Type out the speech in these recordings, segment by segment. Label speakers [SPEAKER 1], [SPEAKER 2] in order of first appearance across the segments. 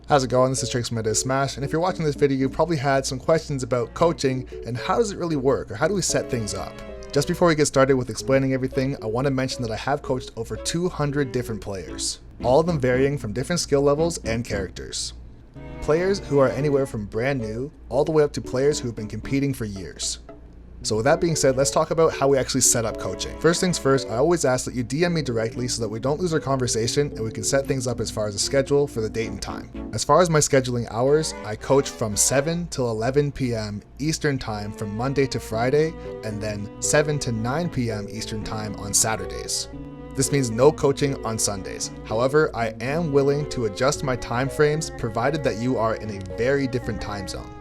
[SPEAKER 1] How's it going? This is Trixx from Smash, and if you're watching this video, you probably had some questions about coaching and how does it really work, or how do we set things up? Just before we get started with explaining everything, I want to mention that I have coached over 200 different players, all of them varying from different skill levels and characters. Players who are anywhere from brand new, all the way up to players who have been competing for years. So with that being said, let's talk about how we actually set up coaching. First things first, I always ask that you DM me directly so that we don't lose our conversation and we can set things up as far as a schedule for the date and time. As far as my scheduling hours, I coach from 7 till 11 p.m. Eastern time from Monday to Friday, and then 7 to 9 p.m. Eastern time on Saturdays. This means no coaching on Sundays. However, I am willing to adjust my time frames provided that you are in a very different time zone.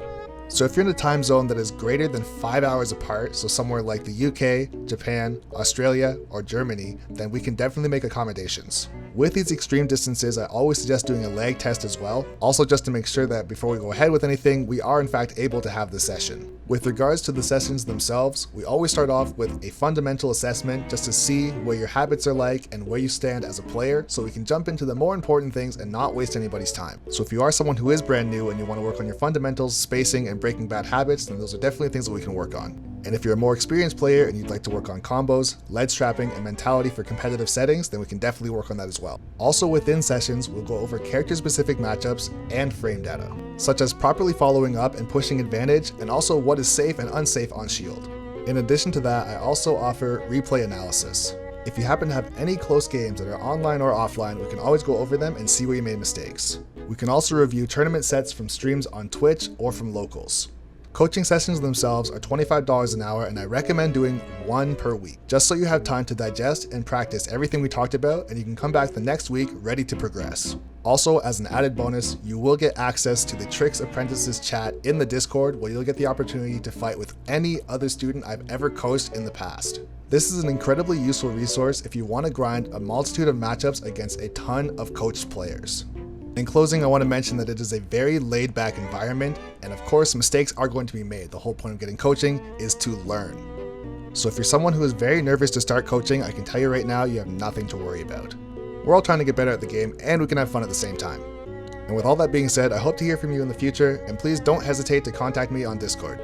[SPEAKER 1] So if you're in a time zone that is greater than 5 hours apart, so somewhere like the UK, Japan, Australia, or Germany, then we can definitely make accommodations. With these extreme distances, I always suggest doing a lag test as well, also just to make sure that before we go ahead with anything, we are in fact able to have the session. With regards to the sessions themselves, we always start off with a fundamental assessment just to see where your habits are like and where you stand as a player, so we can jump into the more important things and not waste anybody's time. So if you are someone who is brand new and you want to work on your fundamentals, spacing, and breaking bad habits, then those are definitely things that we can work on. And if you're a more experienced player and you'd like to work on combos, lead trapping, and mentality for competitive settings, then we can definitely work on that as well. Also within sessions, we'll go over character-specific matchups and frame data, such as properly following up and pushing advantage, and also what is safe and unsafe on shield. In addition to that, I also offer replay analysis. If you happen to have any close games that are online or offline, we can always go over them and see where you made mistakes. We can also review tournament sets from streams on Twitch or from locals. Coaching sessions themselves are $25 an hour, and I recommend doing one per week, just so you have time to digest and practice everything we talked about, and you can come back the next week ready to progress. Also, as an added bonus, you will get access to the Trixx Apprentices chat in the Discord, where you'll get the opportunity to fight with any other student I've ever coached in the past. This is an incredibly useful resource if you want to grind a multitude of matchups against a ton of coached players. In closing, I want to mention that it is a very laid-back environment, and of course, mistakes are going to be made. The whole point of getting coaching is to learn. So if you're someone who is very nervous to start coaching, I can tell you right now, you have nothing to worry about. We're all trying to get better at the game, and we can have fun at the same time. And with all that being said, I hope to hear from you in the future, and please don't hesitate to contact me on Discord.